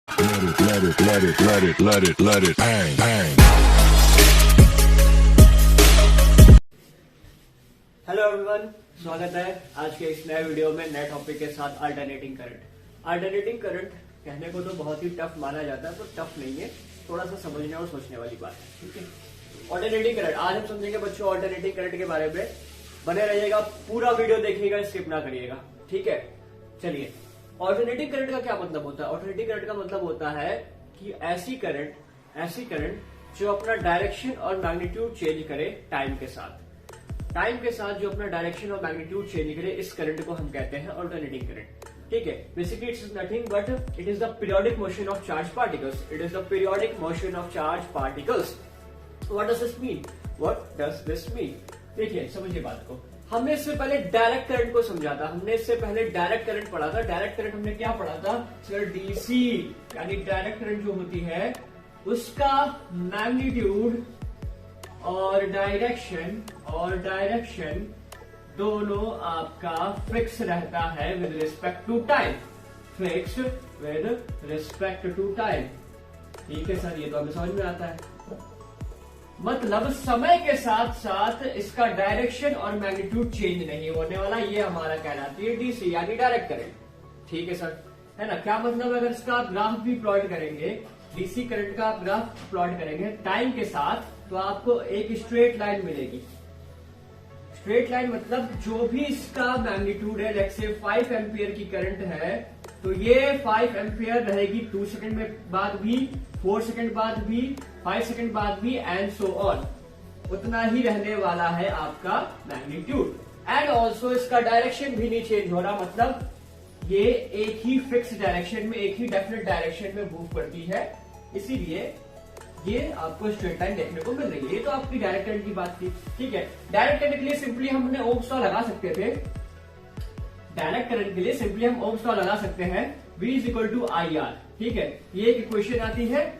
let it bang, bang. Hello everyone, स्वागत है आज के इस नए वीडियो में नए टॉपिक के साथ अल्टरनेटिंग करंट। अल्टरनेटिंग करंट कहने को तो बहुत ही टफ माना जाता है, पर टफ नहीं है, थोड़ा सा समझने और सोचने वाली बात है। ठीक है, अल्टरनेटिंग करंट आज हम समझेंगे बच्चों। अल्टरनेटिंग करंट के बारे में बने रहिएगा, पूरा वीडियो देखिएगा, स्किप ना करिएगा। ठीक है, चलिए। अल्टरनेटिंग करंट का क्या मतलब होता है? अल्टरनेटिंग करंट का मतलब होता है कि ऐसी करंट जो अपना डायरेक्शन और मैग्नीट्यूड चेंज करे टाइम के साथ जो अपना डायरेक्शन और मैग्नीट्यूड चेंज करे, इस करंट को हम कहते हैं अल्टरनेटिंग करंट। ठीक है, basically it's nothing but it is the periodic motion of charge particles. What does this mean? देखिए, समझिए बात को। हमने इससे पहले डायरेक्ट करंट को समझा था, हमने इससे पहले डायरेक्ट करंट पढ़ा था। डायरेक्ट करंट हमने क्या पढ़ा था सर? डीसी, यानी डायरेक्ट करंट जो होती है उसका मैग्नीट्यूड और डायरेक्शन दोनों आपका फिक्स रहता है विद रिस्पेक्ट टू टाइम। ठीक है सर, ये तो हमें समझ में आता है। मतलब समय के साथ साथ इसका डायरेक्शन और मैग्नीट्यूड चेंज नहीं होने वाला, ये हमारा कहलाती है डीसी, यानी डायरेक्ट करंट। ठीक है सर, है ना? क्या मतलब? अगर इसका ग्राफ भी प्लॉट करेंगे, डीसी करंट का ग्राफ प्लॉट करेंगे टाइम के साथ, तो आपको एक स्ट्रेट लाइन मिलेगी। स्ट्रेट लाइन मतलब जो भी इसका मैग्नीट्यूड है, जैसे 5 एम्पियर की करंट है, तो ये 5 एम्पियर रहेगी 2 सेकंड में बाद भी, 4 सेकंड बाद भी, 5 सेकंड बाद भी, एंड सो ऑन। उतना ही रहने वाला है आपका मैग्नीट्यूड। एंड ऑल्सो इसका डायरेक्शन भी नहीं चेंज हो रहा, मतलब ये एक ही फिक्स डायरेक्शन में, एक ही डेफिनेट डायरेक्शन में मूव करती है, इसीलिए ये आपको स्ट्रेट लाइन देखने को मिल रही है। ये तो आपकी डायरेक्ट करंट की बात थी। ठीक है, डायरेक्ट करंट के लिए सिंपली हमने ओम्स लॉ लगा सकते थे। डायरेक्ट करंट के लिए सिंपली हम ओम्स लॉ लगा सकते हैं, V is equal to IR। ठीक है, ये एक इक्वेशन आती है,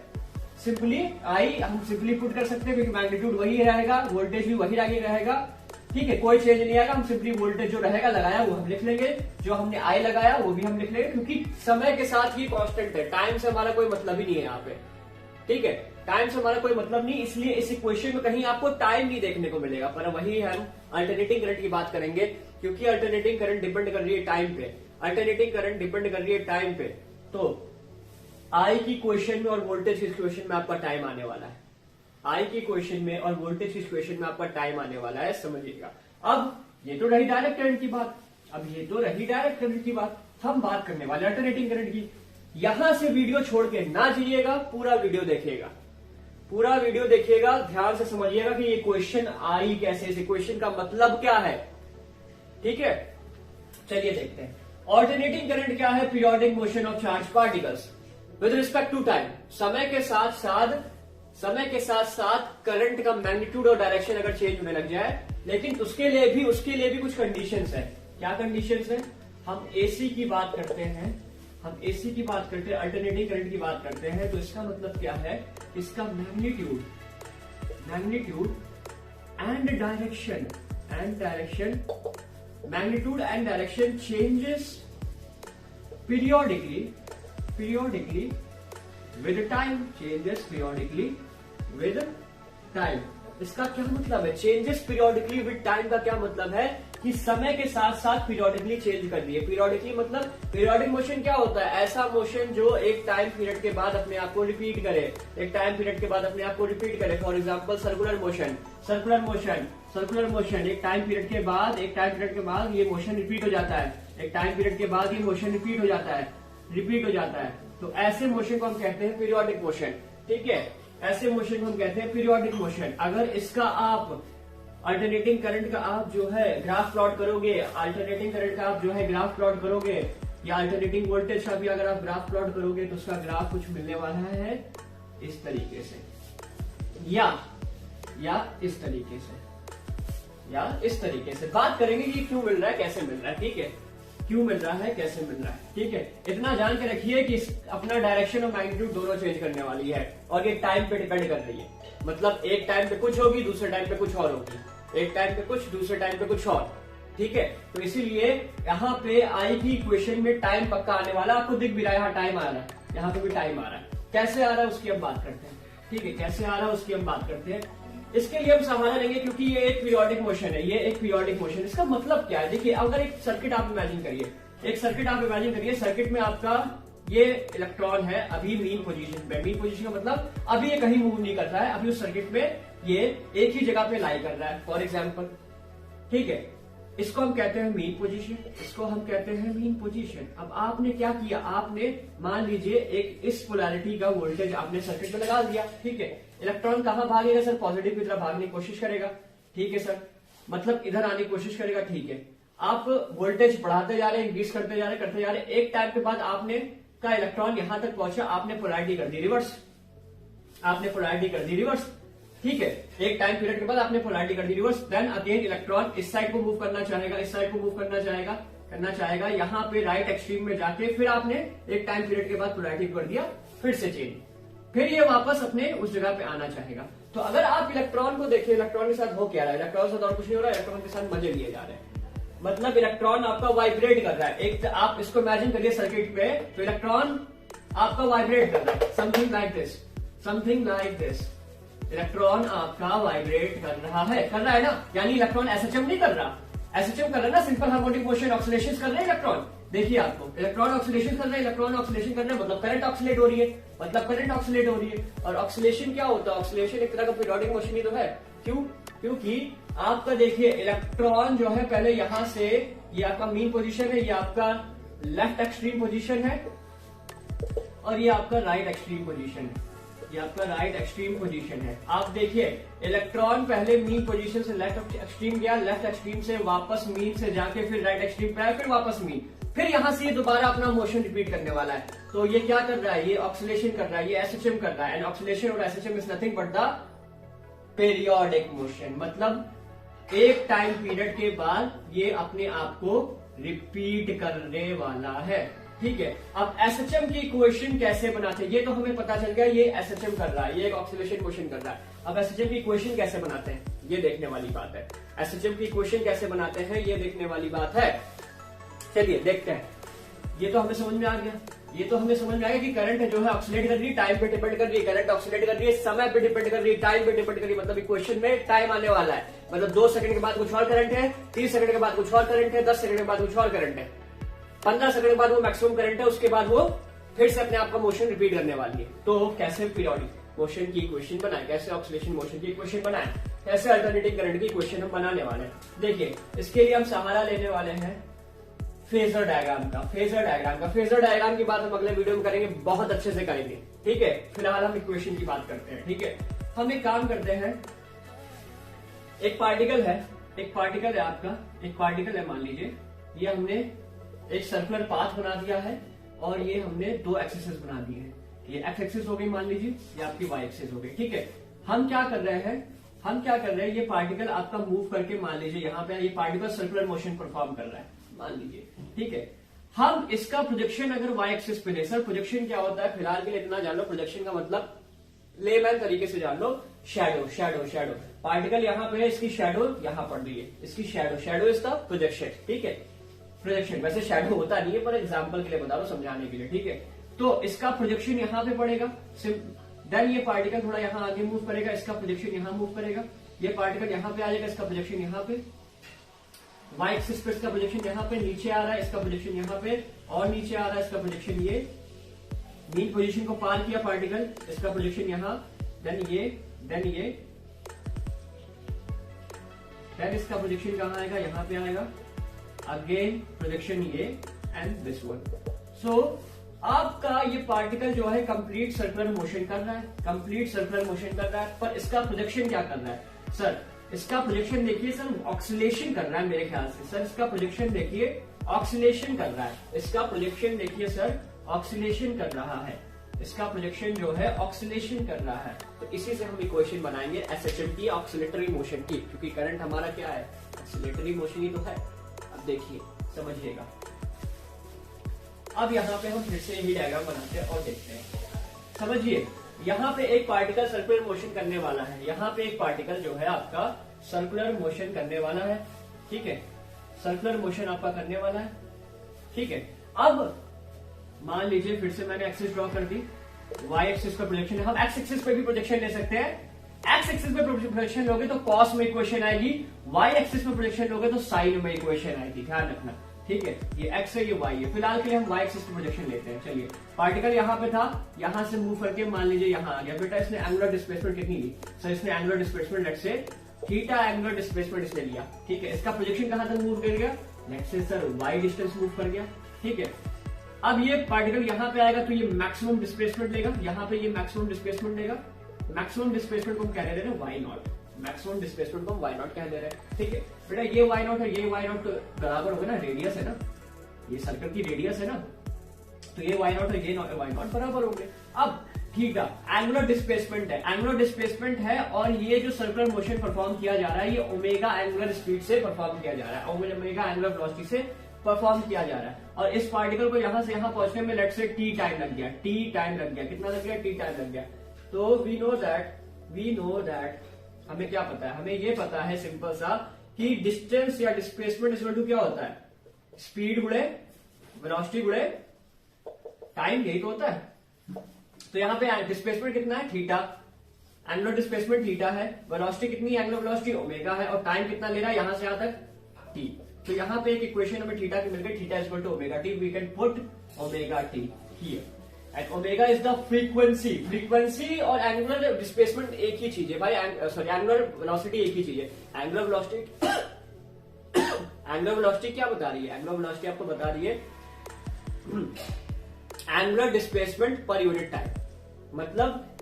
सिंपली I हम सिंपली पुट कर सकते हैं, क्योंकि मैग्नीट्यूड वही रहेगा, वोल्टेज भी वही आगे रहेगा। ठीक है, कोई चेंज नहीं आएगा। हम सिंपली वोल्टेज जो रहेगा लगाया वो हम लिख लेंगे, जो हमने I लगाया वो भी हम लिख लेंगे, क्योंकि समय के साथ ही कांस्टेंट है, टाइम से हमारा कोई मतलब ही नहीं है यहाँ पे। ठीक है, टाइम से हमारा कोई मतलब नहीं, इसलिए इस इक्वेशन में कहीं आपको टाइम नहीं देखने को मिलेगा। पर वही हम अल्टरनेटिंग करंट की बात करेंगे, क्योंकि अल्टरनेटिंग करंट डिपेंड कर रही है टाइम पे। तो आई की इक्वेशन में और वोल्टेज की इक्वेशन में आपका टाइम आने वाला है। आई की इक्वेशन में और वोल्टेज की इक्वेशन में आपका टाइम आने वाला है, समझिएगा। अब ये तो रही डायरेक्ट करंट की बात, हम बात करने वाले अल्टरनेटिंग करंट की। यहां से वीडियो छोड़ के ना जाइएगा, पूरा वीडियो देखिएगा, ध्यान से समझिएगा कि ये क्वेश्चन आई कैसे, इस इक्वेशन का मतलब क्या है। ठीक है, चलिए देखते हैं। ऑल्टरनेटिंग करंट क्या है? Periodic motion of charge particles with respect to time. समय के साथ साथ करंट का मैग्नीट्यूड और डायरेक्शन अगर चेंज होने लग जाए, लेकिन उसके लिए भी कुछ कंडीशंस है। क्या कंडीशंस है? हम एसी की बात करते हैं, अल्टरनेटिंग करंट की बात करते हैं, तो इसका मतलब क्या है? इसका magnitude and direction changes periodically with time। इसका क्या मतलब है? चेंजेस पीरियोडिकली विद टाइम का क्या मतलब है? कि समय के साथ साथ पीरियोडिकली चेंज कर दिए। पीरियोडिकली मतलब पीरियोडिक मोशन क्या होता है? ऐसा मोशन जो एक टाइम पीरियड के बाद अपने आप को रिपीट करे, फॉर एग्जाम्पल सर्कुलर मोशन एक टाइम पीरियड के बाद ये मोशन रिपीट हो जाता है, रिपीट हो जाता है। तो ऐसे मोशन को हम कहते हैं पीरियोडिक मोशन। ठीक है, ऐसे मोशन को हम कहते हैं पीरियोडिक मोशन। अगर इसका आप अल्टरनेटिंग करंट का आप जो है ग्राफ प्लॉट करोगे, या अल्टरनेटिंग वोल्टेज का भी अगर आप ग्राफ प्लॉट करोगे, तो उसका ग्राफ कुछ मिलने वाला है इस तरीके से, या इस तरीके से। बात करेंगे कि क्यों मिल रहा है, कैसे मिल रहा है। ठीक है, क्यों मिल रहा है, कैसे मिल रहा है। ठीक है, इतना जान के रखिए कि अपना डायरेक्शन और मैग्नीट्यूड दोनों चेंज करने वाली है, और ये टाइम पे डिपेंड कर रही है। मतलब एक टाइम पे कुछ होगी, दूसरे टाइम पे कुछ और होगी, एक टाइम पे कुछ, दूसरे टाइम पे कुछ और। ठीक है, तो इसीलिए यहाँ पे आई की इक्वेशन में टाइम पक्का आने वाला, आपको दिख भी रहा है, यहाँ टाइम आ रहा है, यहाँ पे भी टाइम आ रहा है। कैसे आ रहा है उसकी हम बात करते हैं, ठीक है, कैसे आ रहा है उसकी हम बात करते हैं। इसके लिए हम सहारा लेंगे क्योंकि ये एक पीरियोडिक मोशन है, ये एक पीरियोडिक मोशन। इसका मतलब क्या है, देखिए अगर एक सर्किट आप इमेजिन करिए, एक सर्किट आप इमेजिन करिए, सर्किट में आपका ये इलेक्ट्रॉन है अभी मीन पोजीशन पे। मीन पोजीशन का मतलब अभी ये कहीं मूव नहीं कर रहा है, अभी उस सर्किट में ये एक ही जगह पे लाई कर रहा है, फॉर एग्जाम्पल, ठीक है। इसको हम कहते हैं मीन पोजीशन, इसको हम कहते हैं मीन पोजीशन। अब आपने क्या किया, आपने मान लीजिए एक इस पोलैरिटी का वोल्टेज आपने सर्किट में लगा दिया, ठीक है। इलेक्ट्रॉन कहां भागेगा सर, पॉजिटिव की तरफ भागने की कोशिश करेगा, ठीक है सर, मतलब इधर आने की कोशिश करेगा, ठीक है। आप वोल्टेज बढ़ाते जा रहे हैं, इंक्रीज करते जा रहे हैं, करते जा रहे हैं। एक टाइम के बाद आपने का इलेक्ट्रॉन यहां तक पहुंचा, आपने पोलैरिटी कर दी रिवर्स, आपने पोलैरिटी कर दी रिवर्स, ठीक है। एक टाइम पीरियड के बाद आपने पोलैरिटी कर दी रिवर्स, देन अगेन इलेक्ट्रॉन इस साइड को मूव करना चाहेगा, इस साइड को मूव करना चाहेगा, यहाँ पे राइट एक्सट्रीम में जाके फिर आपने एक टाइम पीरियड के बाद पोलैरिटी कर दिया, फिर से चेंज, फिर ये वापस अपने उस जगह पे आना चाहेगा। तो अगर आप इलेक्ट्रॉन को देखिए, इलेक्ट्रॉन के साथ हो क्या रहा है, इलेक्ट्रॉन के साथ और कुछ नहीं हो रहा है, इलेक्ट्रॉन के साथ मजे लिए जा रहे हैं। मतलब इलेक्ट्रॉन आपका वाइब्रेट कर रहा है। एक आप इसको इमेजिन करिए सर्किट पे, तो इलेक्ट्रॉन आपका वाइब्रेट कर रहा है, something like this, something like this. Electron आपका वाइब्रेट कर रहा है ना, यानी इलेक्ट्रॉन एसएचएम नहीं कर रहा, एसएचएम कर रहा है ना, सिंपल हार्मोनिक मोशन, ऑक्सीलेशन कर रहे हैं इलेक्ट्रॉन। देखिए आपको इलेक्ट्रॉन ऑक्सीलेशन कर रहे हैं, इलेक्ट्रॉन ऑक्सीलेशन कर रहे हैं, मतलब करंट ऑक्सीलेट हो रही है, मतलब करंट ऑक्सीलेट हो रही है। और ऑक्सीलेशन क्या होता है, ऑक्सीलेशन एक तरह का पीरियोडिक मोशन ही तो है। क्यों, क्योंकि आपका देखिए इलेक्ट्रॉन जो है पहले यहां से, ये आपका मीन पोजीशन है, ये आपका लेफ्ट एक्सट्रीम पोजीशन है, और ये आपका राइट एक्सट्रीम पोजीशन है, ये आपका राइट एक्सट्रीम पोजीशन है। आप देखिए इलेक्ट्रॉन पहले मीन पोजीशन से लेफ्ट एक्सट्रीम गया, लेफ्ट एक्सट्रीम से वापस मीन से जाके फिर राइट एक्सट्रीम पे आया, फिर वापस मीन, फिर यहां से ये दोबारा अपना मोशन रिपीट करने वाला है। तो ये क्या कर रहा है, ये ऑक्सीलेशन कर रहा है, ये एसएचएम कर रहा है। एंड ऑक्सीलेशन और SHM is nothing but the periodic motion, मतलब एक टाइम पीरियड के बाद ये अपने आप को रिपीट करने वाला है, ठीक है। अब एसएचएम की इक्वेशन कैसे बनाते हैं, ये तो हमें पता चल गया, ये एसएचएम कर रहा है, ये एक ऑक्सीलेशन क्वेश्चन कर रहा है। अब एसएचएम की इक्वेशन कैसे बनाते हैं, ये देखने वाली बात है। एसएचएम की इक्वेशन कैसे बनाते हैं, ये देखने वाली बात है। चलिए देखते हैं। ये तो हमें समझ में आ गया, ये तो हमें समझ में आ गया कि करंट जो है ऑक्सीलेट कर रही है, टाइम पे डिपेंड कर रही है, करंट ऑक्सीलेट कर रही है, समय पे डिपेंड कर रही है, टाइम पे डिपेंड कर रही है। मतलब इक्वेशन में टाइम आने वाला है, मतलब 2 सेकंड के बाद कुछ और करंट है, 30 सेकंड के बाद कुछ और करंट है, 10 सेकंड के बाद कुछ और करंट है, 15 सेकंड के बाद वो मैक्सिमम करंट है, उसके बाद वो फिर से अपने आप का मोशन रिपीट करने वाली है। तो कैसे पीरियोडिक मोशन की इक्वेशन बनाए, कैसे ऑक्सीलेशन मोशन की इक्वेशन बनाए, कैसे अल्टरनेटिंग करंट की इक्वेशन हम बनाने वाले हैं। देखिए इसके लिए हम सहारा लेने वाले हैं फेजर डायग्राम का। फेजर डायग्राम की बात हम अगले वीडियो में करेंगे, बहुत अच्छे से करेंगे, ठीक है। फिलहाल हम इक्वेशन की बात करते हैं, ठीक है। हम एक काम करते हैं, एक पार्टिकल है आपका, एक पार्टिकल है, मान लीजिए ये हमने एक सर्कुलर पाथ बना दिया है, और ये हमने 2 एक्सिस बना दिए हैं। ये एक्स एक्सिस हो गई मान लीजिए, ये आपकी वाई एक्सिस हो गई, ठीक है। हम क्या कर रहे हैं, ये पार्टिकल आपका मूव करके, मान लीजिए यहाँ पे ये पार्टिकल सर्कुलर मोशन परफॉर्म कर रहा है, मान लीजिए, ठीक है। हम इसका प्रोजेक्शन अगर वाई एक्सिस पे ले, सर प्रोजेक्शन क्या होता है, फिलहाल के लिए इतना जान लो, प्रोजेक्शन का मतलब लेमैन तरीके से जान लो, शैडो। पार्टिकल यहाँ पे है, इसकी शैडो यहाँ पड़ रही है, इसकी शैडो इसका प्रोजेक्शन, ठीक है। प्रोजेक्शन वैसे शैडो होता नहीं है, पर एग्जांपल के लिए बता रहा हूं, समझाने के लिए, ठीक है। तो इसका प्रोजेक्शन यहाँ पे पड़ेगा, देन ये पार्टिकल थोड़ा यहाँ आगे मूव करेगा, इसका प्रोजेक्शन यहाँ मूव करेगा, ये पार्टिकल यहाँ पे आ जाएगा, इसका प्रोजेक्शन यहाँ पे, वाई एक्सिस पे इसका प्रोजेक्शन यहाँ पे, नीचे आ रहा है इसका प्रोजेक्शन यहाँ पे, और नीचे आ रहा है इसका प्रोजेक्शन, ये मीन पोजीशन को पार किया पार्टिकल, इसका प्रोजेक्शन यहाँ, देन इसका प्रोजेक्शन कहाँ आएगा, यहाँ पे आएगा, अगेन प्रोजेक्शन ये, एंड दिस वन। सो आपका ये पार्टिकल जो है कंप्लीट सर्कुलर मोशन कर रहा है, पर इसका प्रोजेक्शन क्या कर रहा है, सर इसका प्रोजेक्शन देखिए सर, ऑक्सीलेशन कर रहा है मेरे ख्याल से, सर इसका प्रोजेक्शन देखिए ऑक्सीलेशन कर रहा है, इसका प्रोजेक्शन देखिए सर ऑक्सीलेशन कर रहा है, इसका प्रोजेक्शन जो है ऑक्सीलेशन कर रहा है। तो इसी से हम इक्वेशन बनाएंगे एसएचएम की, ऑक्सीलेटरी मोशन की, क्योंकि करंट हमारा क्या है, ऑक्सीलेटरी मोशन ही तो है। अब देखिए समझिएगा, अब यहाँ पे हम फिर से यही डायग्राम बनाते हैं और देखते हैं, समझिए। यहाँ पे एक पार्टिकल सर्कुलर मोशन करने वाला है, यहाँ पे एक पार्टिकल जो है आपका सर्कुलर मोशन करने वाला है, ठीक है, सर्कुलर मोशन आपका करने वाला है, ठीक है। अब मान लीजिए फिर से मैंने एक्सिस ड्रॉ कर दी, वाई एक्सिस का प्रोजेक्शन है, हम एक्स एक्सिस पे भी प्रोजेक्शन ले सकते हैं। एक्स एक्सिस पे प्रोजेक्शन लोगे तो कॉस में इक्वेशन आएगी, वाई एक्सिस पे प्रोजेक्शन लोगे तो साइन में इक्वेशन आएगी, ध्यान रखना, ठीक है। ये एक्स है, ये वाई है। फिलहाल के लिए हम वाई एक्सिस पे प्रोजेक्शन लेते हैं। चलिए, पार्टिकल यहाँ पे था, यहां से मूव करके मान लीजिए यहाँ आ गया। बेटा इसने एंगुलर डिस्प्लेसमेंट कितनी ली? सर इसने angular displacement let's say theta angular displacement इसने लिया, ठीक है। इसका प्रोजेक्शन कहां तक मूव कर गया? Let's say sir Y distance move कर गया, ठीक है। अब ये पार्टिकल यहाँ पे आएगा तो ये मैक्सिमम डिस्प्लेसमेंट लेगा, यहाँ पे ये मैक्सिमम डिस्प्लेसमेंट लेगा। मैक्सिमम डिस्प्लेसमेंट को हम क्या दे रहे हैं? Why not. मैक्सिमम डिस्प्लेसमेंट को हम वाई नॉट कह दे रहे हैं, ठीक है। बेटा ये वाई नॉट है, ये वाई नॉट तो बराबर होगा ना, रेडियस है ना, ये सर्कल की रेडियस है ना, तो ये वाई नॉट और ये वाई नॉट बराबर होंगे। अब थीटा एंगुलर डिस्प्लेसमेंट है, एंगुलर डिस्प्लेसमेंट है, और ये जो सर्कुलर मोशन परफॉर्म किया जा रहा है ये ओमेगा एंगुलर स्पीड से परफॉर्म किया जा रहा है, ओमेगा एंगुलर वेलोसिटी से परफॉर्म किया जा रहा है। और इस पार्टिकल को यहां से यहां पहुंचने में लेट्स से टी टाइम लग गया, टी टाइम लग गया, कितना लग गया? टी टाइम लग गया। तो वी नो दैट हमें क्या पता है? हमें ये पता है सिंपल सा कि डिस्टेंस या डिस्प्लेसमेंट इक्वल टू क्या होता है? स्पीड गुणे वेलोसिटी गुणे टाइम, यही तो होता है। तो यहाँ पे डिस्प्लेसमेंट कितना है? थीटा, एंगुलर डिस्प्लेसमेंट थीटा है, वेलोसिटी कितनी है? एंगुलर वेलोसिटी ओमेगा है, और टाइम कितना ले रहा है यहां से यहां तक? टी। तो यहाँ पे एक इक्वेशन हमें थीटा की मिल गई, theta equal to omega T. We can put omega T here and omega is the frequency. Frequency और एंगुलर डिस्प्लेसमेंट एक ही चीज है भाई, सॉरी एंगुलर वेलोसिटी एक ही चीज है। एंगुलर वेलोसिटी क्या बता रही है? एंगुलर वेलोसिटी आपको बता रही है एंगुलर डिस्प्लेसमेंट पर यूनिट टाइम। मतलब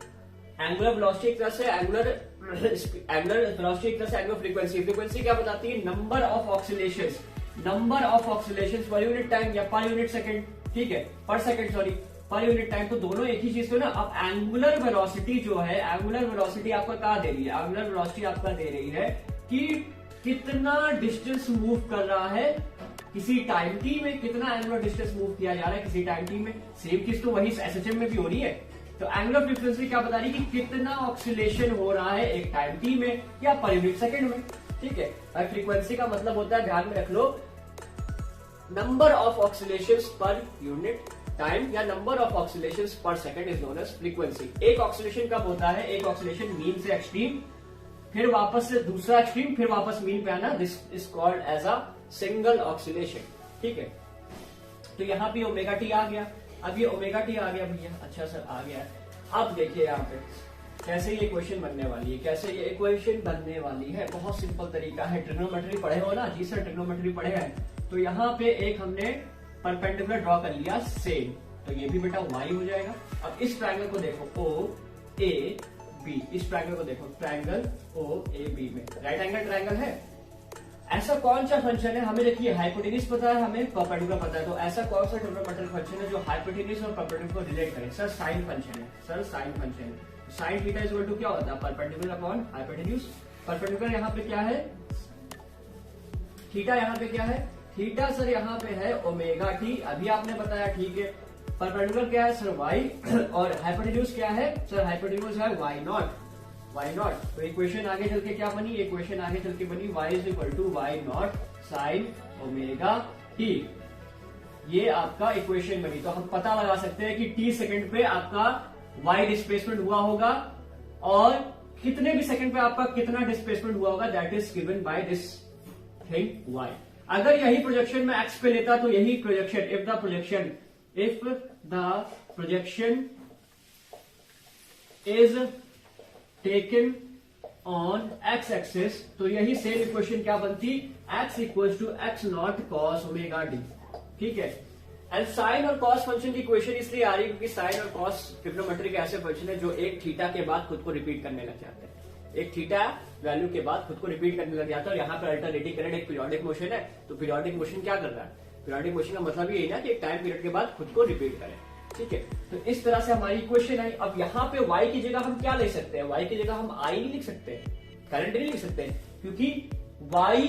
एंगुलर वेलोसिटी एक तरह से एंगुलर वेलोसिटी एक तरह से एंगुलर फ्रीक्वेंसी। फ्रीक्वेंसी क्या बताती है? Number of oscillations, number of oscillations per unit time या पर यूनिट सेकंड, ठीक है, पर सेकंड सॉरी, पर यूनिट टाइम। तो दोनों एक ही चीज तो ना। अब एंगुलर वेलोसिटी जो है, एंगुलर वेलोसिटी आपका क्या दे रही है? एंगुलर वेलोसिटी आपका दे रही है कि कितना डिस्टेंस मूव कर रहा है किसी टाइम टी में, कितना एंगुलर डिस्टेंस मूव किया जा रहा है किसी टाइम टी में। सेम चीज तो वही एसएचएम में भी हो रही है। तो एंगुलर फ्रीक्वेंसी क्या बता रही है कि कितना ऑक्सीलेशन हो रहा है एक टाइम टी में या पर यूनिट सेकंड में, ठीक है। और फ्रीक्वेंसी का मतलब होता है, ध्यान में रख लो, number of oscillations per unit time या number of oscillations per second is known as frequency. एक ऑक्सीलेशन कब होता है? एक ऑक्सीलेशन मीन से एक्सट्रीम, फिर वापस से दूसरा एक्सट्रीम, फिर वापस मीन पे आना, this is called as a single oscillation, ठीक है। तो यहाँ पे ओमेगा टी आ गया। अब ये ओमेगा टी आ गया भैया, अच्छा सर आ गया। अब देखिए यहाँ पे कैसे ये इक्वेशन बनने वाली है, कैसे ये इक्वेशन बनने वाली है। बहुत सिंपल तरीका है, ट्रिग्नोमेट्री पढ़े हो ना? जी सर ट्रिग्नोमेट्री पढ़े हैं। तो यहाँ पे एक हमने परपेंडिकुलर ड्रॉ कर लिया सेम, तो ये भी बेटा y हो जाएगा। अब इस ट्रायंगल को देखो ओ ए बी, इस ट्रायंगल को देखो, ट्रायंगल ओ ए बी में राइट एंगल ट्रायंगल है। ऐसा कौन सा फंक्शन है? हमें देखिए हाइपोटेन्यूज पता है, हमें परपेंडिकुलर पता है। तो ऐसा कौन सा ट्रिग्नोमेट्रिक फंक्शन है जो हाइपोटेन्यूज और परपेंडिकुलर को रिलेट करे? सर साइन फंक्शन है, सर साइन फंक्शन है। Sine theta is equal to क्या होता है? Perpendicular upon hypotenuse. परपेंडिकुलर यहाँ पे क्या है? थीटा यहाँ पे क्या है? थीटा सर यहाँ पे है ओमेगा टी, अभी आपने बताया, ठीक है। परपेंडिकुलर क्या है सर? वाई, और हाइपोटेन्यूज क्या है सर? हाइपोटेन्यूज है वाई नॉट, वाई नॉट। तो इक्वेशन आगे चल के क्या बनी? इक्वेशन आगे चल के बनी y is equal to Y naught sine omega T. ये आपका इक्वेशन बनी। तो हम पता लगा सकते हैं कि t सेकंड पे आपका y डिस्प्लेसमेंट हुआ होगा और कितने भी सेकंड पे आपका कितना डिस्प्लेसमेंट हुआ होगा, that is given by this thing y। अगर यही प्रोजेक्शन में x पे लेता तो यही projection, if the projection is taken on x axis, तो यही सेम इक्वेशन क्या बनती? x equal to x naught cos omega D, ठीक है। एंड साइन और कॉस फंक्शन की इक्वेशन इसलिए आ रही है क्योंकि साइन और कॉस ट्रिग्नोमेट्री के ऐसे फंक्शन है जो एक थीटा के बाद खुद को रिपीट करने लग जाते हैं। एक थीटा वैल्यू के बाद खुद को रिपीट करने लग जाता है। और यहाँ पे अल्टरनेटिंग करंट एक पीरियोडिक मोशन है, तो पीरियोडिक मोशन क्या कर रहा है? पीरियोडिक मोशन का मतलब यही ना कि एक टाइम पीरियड के बाद खुद को रिपीट करे, ठीक है। तो इस तरह से हमारी इक्वेशन है। अब यहाँ पे y की जगह हम क्या ले सकते हैं? y की जगह हम I नहीं लिख सकते, करंट नहीं लिख सकते, क्योंकि y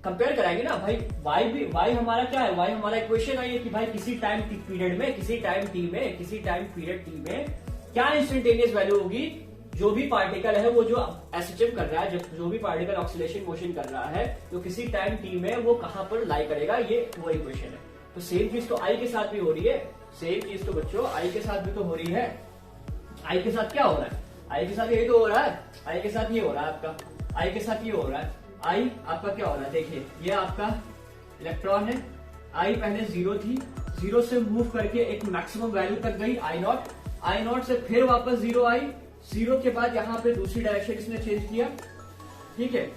कंपेयर कराएंगे ना भाई। y हमारा क्या है? y हमारा इक्वेशन आई है कि भाई किसी टाइम पीरियड में, किसी टाइम t में, किसी टाइम पीरियड t में क्या इंस्टेंटेनियस वैल्यू होगी? जो भी पार्टिकल है वो जो एसएचएम कर रहा है, जो भी पार्टिकल ऑक्सीलेशन मोशन कर रहा है, तो किसी टाइम t में वो कहां पर लाई करेगा, ये वो इक्वेशन है। तो सेम चीज तो I के साथ भी हो रही है। सेम चीज तो बच्चों आई के साथ भी तो हो रही है। आई के साथ क्या हो रहा है? आई के साथ यही तो हो रहा है। आई के साथ ये हो रहा है आपका, आई के साथ ये हो रहा है। आई आपका क्या हो रहा है, देखिए ये आपका इलेक्ट्रॉन है। आई पहले 0 थी, 0 से मूव करके एक मैक्सिमम वैल्यू तक गई आई नॉट, आई नॉट से फिर वापस 0 आई, 0 के बाद यहाँ पे दूसरी डायरेक्शन इसने चेंज किया, ठीक है।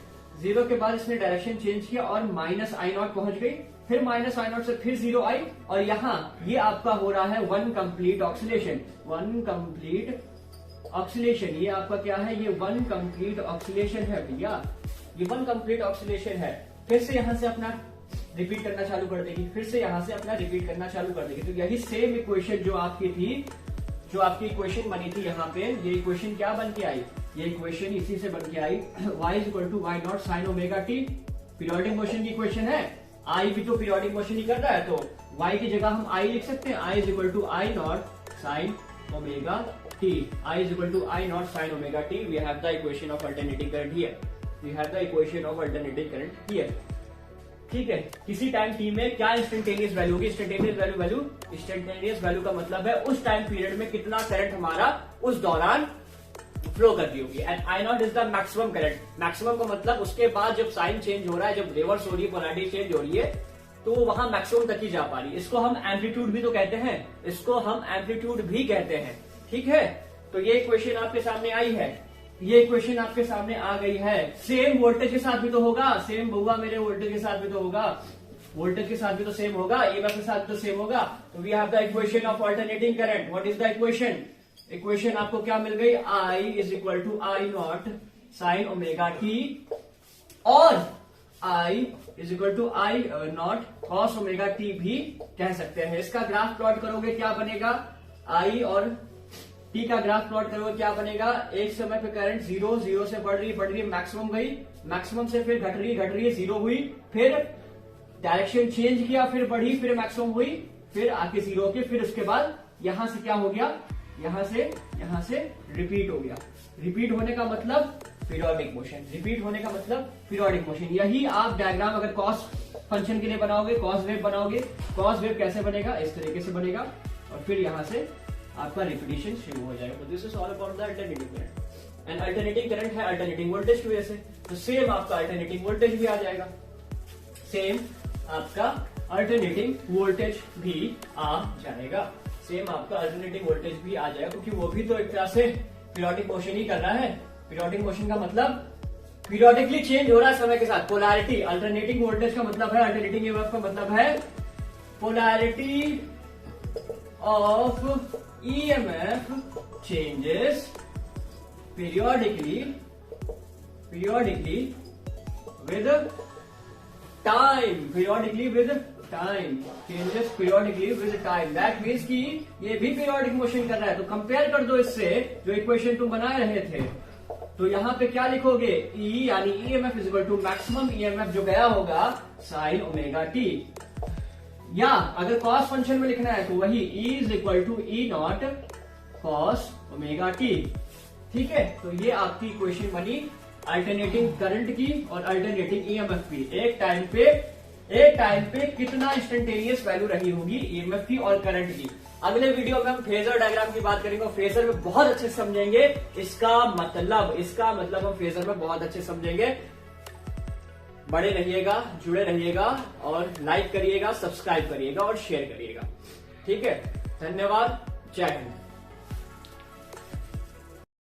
0 के बाद इसने डायरेक्शन चेंज किया और माइनस आई नॉट पहुंच गई, फिर माइनस आई नॉट से फिर 0 आई, और यहाँ ये आपका हो रहा है 1 कंप्लीट ऑक्सीलेशन। 1 कंप्लीट ऑक्सीलेशन, ये आपका क्या है, ये 1 कंप्लीट ऑक्सीलेशन है भैया, ये 1 कंप्लीट ऑक्सीलेशन है। फिर से यहां से अपना रिपीट करना चालू कर देगी, फिर से यहां से अपना रिपीट करना चालू कर देगी। तो यही सेम इक्वेशन जो आपकी थी, जो आपकी इक्वेशन बनी थी यहाँ पे, ये इक्वेशन क्या बन के आई, ये इक्वेशन इसी से बन के आई, y equal to Y naught sine omega T. Periodic motion की इक्वेशन है, आई भी तो पीरियोडिक मोशन ही कर रहा है, तो y की जगह हम i लिख सकते हैं, i is equal to I naught sine omega T, i is equal to I naught sine omega T. We have the equation of alternating current here, we have the equation of alternating current here, ठीक है। किसी time T में क्या instantaneous value होगी, instantaneous value का मतलब है उस टाइम पीरियड में कितना करंट हमारा उस दौरान फ्लो कर रही होगी। And I not is the maximum current. Maximum का मतलब उसके बाद जब साइन चेंज हो रहा है, जब रिवर्स हो रही है, पोलैरिटी चेंज हो रही है, तो वहां मैक्सिमम तक ही जा पा रही है। इसको हम एम्पलीट्यूड भी तो कहते हैं, इसको हम एम्पलीट्यूड भी कहते हैं, ठीक है। तो ये इक्वेशन आपके सामने आई है, ये इक्वेशन आपके सामने आ गई है। सेम वोल्टेज के साथ भी तो होगा, सेम बउआ मेरे वोल्टेज के साथ भी तो होगा, वोल्टेज के साथ भी तो सेम होगा, ईएमएफ के साथ भी तो सेम होगा। तो we have the equation of alternating current. What is the equation? Equation आपको क्या मिल गई, I is equal to I naught sine omega t, और I is equal to I naught cos omega t भी कह सकते हैं। इसका ग्राफ प्लॉट करोगे क्या बनेगा, आई और टी का ग्राफ प्लॉट करोगे क्या बनेगा, एक समय पे करंट 0 से बढ़ रही मैक्सिमम गई, मैक्सिमम से फिर घट रही है 0 हुई, फिर डायरेक्शन चेंज किया, फिर बढ़ी, फिर मैक्सिमम हुई, फिर आके 0 के, फिर उसके बाद यहां से क्या हो गया, यहां से रिपीट हो गया। रिपीट होने का मतलब पीरियोडिक मोशन, रिपीट होने का मतलब पीरियोडिक मोशन। यही आप डायग्राम अगर कॉस फंक्शन के लिए बनाओगे, कॉस वेव बनाओगे, कॉस वेव कैसे बनेगा, इस तरीके से बनेगा, और फिर यहां से आपका रिपीटिशन शुरू हो जाएगा। This is all about the alternating current. And alternating current है अल्टरनेटिंग वोल्टेज की वजह से, तो सेम आपका अल्टरनेटिंग वोल्टेज भी आ जाएगा, सेम आपका अल्टरनेटिंग वोल्टेज भी आ जाएगा, सेम आपका अल्टरनेटिंग वोल्टेज भी आ जाएगा, क्योंकि वो भी तो एक तरह से पीरियोडिक मोशन ही कर रहा है। पीरियोडिक मोशन का मतलब पीरियोडिकली चेंज हो रहा है समय के साथ। पोलैरिटी, अल्टरनेटिंग वोल्टेज का मतलब है, अल्टरनेटिंग ईएमएफ का मतलब है polarity of EMF changes periodically with time, changes periodically with time. That means कि ये भी periodic motion कर रहा है। तो कंपेयर कर दो इससे जो इक्वेशन तुम बना रहे थे, तो यहाँ पे क्या लिखोगे, E यानी EMF is equal to maximum EMF जो गया होगा साइन ओमेगा टी, या अगर कॉस फंक्शन में लिखना है तो वही E is equal to E naught cos omega T, ठीक है। तो ये आपकी इक्वेशन बनी अल्टरनेटिंग करंट की और अल्टरनेटिंग ईएमएफ की। एक टाइम पे कितना इंस्टेंटेनियस वैल्यू रही होगी ईएमएफ की और करंट की। अगले वीडियो में हम फेजर डायग्राम की बात करेंगे और फेजर में बहुत अच्छे से समझेंगे इसका मतलब हम फेजर में बहुत अच्छे समझेंगे। बड़े रहिएगा, जुड़े रहिएगा, और लाइक करिएगा, सब्सक्राइब करिएगा और शेयर करिएगा, ठीक है। धन्यवाद, जय हिंद।